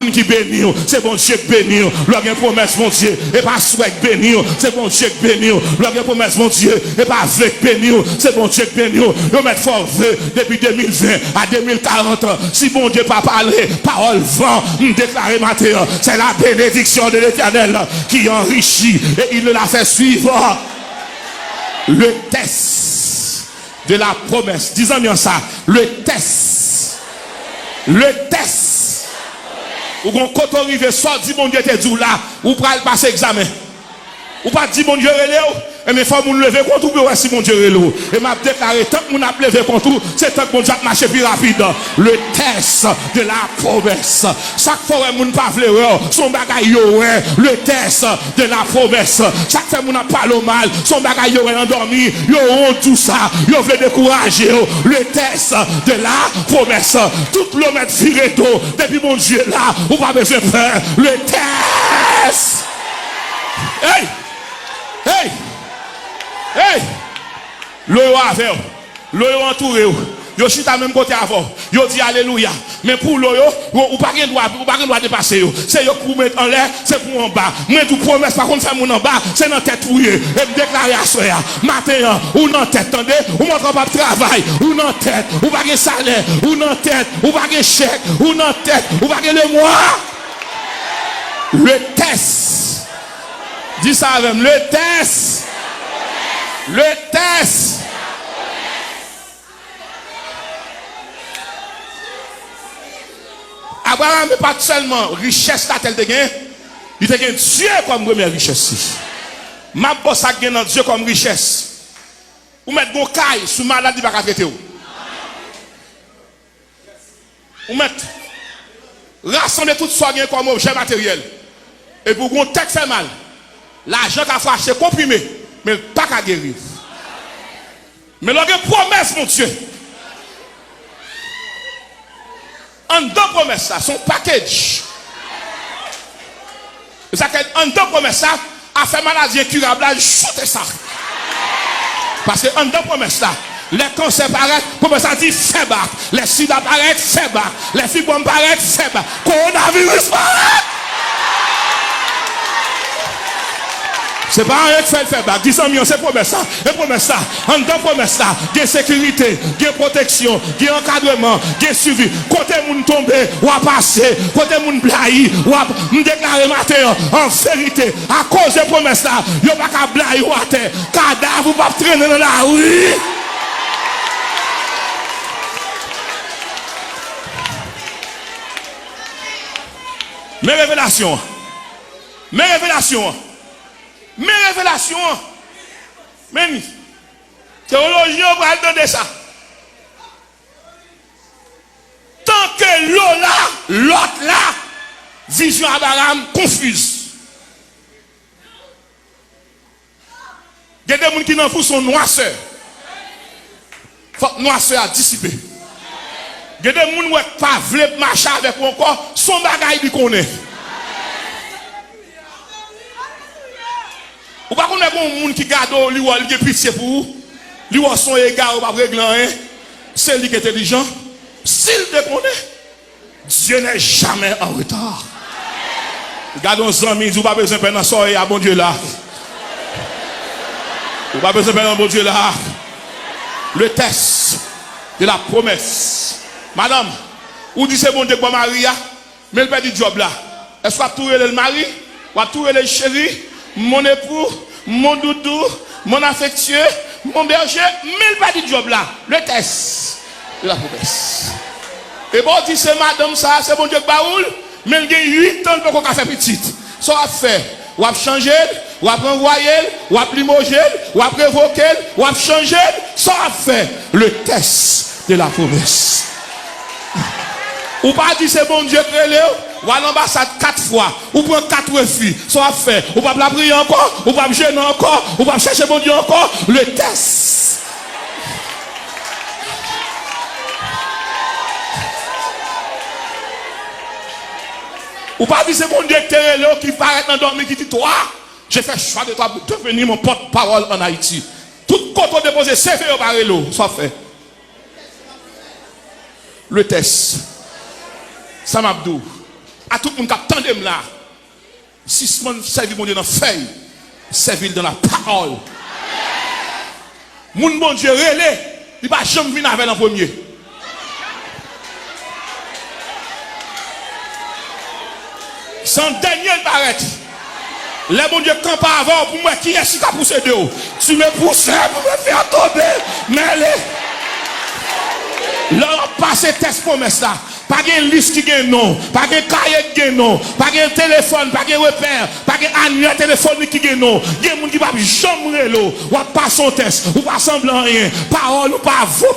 qui bénit, c'est bon Dieu qui bénit. L'homme a une promesse, mon Dieu, et pas souhait qui bénit, c'est bon Dieu qui bénit. L'homme a une promesse, mon Dieu, et pas avec bénit, c'est bon Dieu qui bénit. Nous mettons fort depuis 2020 à 2040. Si bon Dieu pas parlé, parole vent, déclaré matin, c'est la bénédiction de l'Éternel qui enrichit et il l'a fait suivre. Le test de la promesse. Disons bien ça, le test. Le test. Ou quand on arrive, soit dit mon Dieu te dit là, ou pas passer examen. Ou pas dit mon Dieu relève, mais il faut nous lever contre vous si mon Dieu relève. Et m'a déclaré, tant que nous avons levé contre vous, c'est tant que mon Dieu a marché plus rapide. Le test de la promesse. Chaque fois que nous pas vouloir, son bagaille le test de la promesse. Chaque fois que nous pas le mal, son bagaille endormi, yo tout ça, yo veut décourager. Le test de la promesse. Tout le mettre viré d'eau, depuis mon Dieu là, ou pas besoin de peur. Le test. Hey! Hey! Hey! L'eau avec l'eau entouré. Yo chita même côté avant. Yo dit alléluia. Mais pour l'eau, ou pas de droit dépasser. C'est yo pour mettre en l'air, c'est pour en bas. Moi tout promesse par contre faire mon en bas, c'est dans tête ouillé. Et me déclarer à soya. Matin ou dans tête, attendez, ou montre pas de travail, ou dans tête, ou pas de salaire, ou dans tête, ou pas de chèque, ou dans tête, ou pas de le mois. Le test. Dis ça avec le test. Le test. Abraham n'est pas seulement richesse là tel de gain. Il a gagné Dieu comme première richesse. Ma bosse a gagné Dieu comme richesse. Ou mettre bon caille sous maladie va traiter ou. Ou mettre rassembler tout ça gain comme objet matériel. Et pour qu'on tête fait mal. L'argent qu'a fait acheter comprimé, mais pas qu'à guérir. Mais l'on a une promesse, mon Dieu. En deux promesses, ça, son package. C'est qu'en deux promesses, ça, a fait maladie incurable, là, shoot ça. Parce que en deux promesses, là, les cancers paraissent, promesse ça dit faible. Les sida paraissent faibles. Les fibromes paraissent faibles. Coronavirus paraît. C'est pas un qui fait le feedback. 10 millions, c'est promesse ça. Et promesse ça. En deux promesses ça. Il y a sécurité, il y a protection, il y a encadrement, il y a suivi. Côté moun tomber, ou à passer. Côté moun blayi, ou à me déclarer matin. En vérité, à cause de promesse là, il n'y a pas qu'à blayi ou à terre. Cadavre, vous pas traîner dans la rue. Mes révélations. Mes révélations. Mes révélations, même théologiens vont entendre ça. Tant que l'eau là, l'autre là, vision Abraham confuse. Il y a des gens qui n'en font son noisseur. Faut que noisseur a dissipé. Il y a des gens qui ne pas veulent marcher avec encore son bagage qu'il connaît. Ou pas qu'on est bon monde qui garde lui ou qui est pitié pour vous, lui ou son égard ou pas régler rien, c'est lui qui est intelligent. S'il te connaît, Dieu n'est jamais en retard. Regardons nos amis, vous pas besoin de faire un soirée à bon Dieu là. Vous pas besoin de faire un bon Dieu là. Le test de la promesse. Madame, ou dit c'est bon Dieu pour Maria, mais elle perd du job là. Est-ce qu'on va tout le mari, ou va tout le chéri? Mon époux, mon doudou, mon affectueux, mon berger, mais pas du job là. Le test de la promesse. Et bon, dit c'est madame ça, c'est bon Dieu baoul, mais il y a 8 ans pour qu'on fasse petite. Ça va faire, ou va changer, ou va renvoyer, ou va limoger, ou va révoquer, ou va changer. Ça va faire le test de la promesse. Ou pas dit c'est bon Dieu créé. Ou à l'ambassade 4 fois, ou prend 4 refus, soit fait, ou pas la prier encore, ou pas gêner encore, ou pas chercher mon Dieu encore, le test. Ou pas dire c'est mon Dieu qui paraît dans dormir, qui dit toi, j'ai fait choix de toi pour devenir mon porte-parole en Haïti. Tout quand déposé, c'est fait au barrelo, soit fait. Le test. Sam Abdou. À tout le monde qui attendait là. Si ce monde servit mon Dieu dans la feuille, servir dans la parole. Mon bon Dieu relé, il va jamais venir avec en premier. Sans dernier paraître. Les bon Dieu camp avant pour moi qui est si qu'a poussé de haut. Tu me pousses pour me faire tomber. Mais leur passé test promesse là. Pas de liste qui gagne non, pas de cahier qui gagne non, pas de téléphone, pas de repère, pas de annuaire téléphonique qui gagne non. Il y a des gens qui ne peuvent jamais ou pas son test, ou pas semblant rien. Parole ou pas vos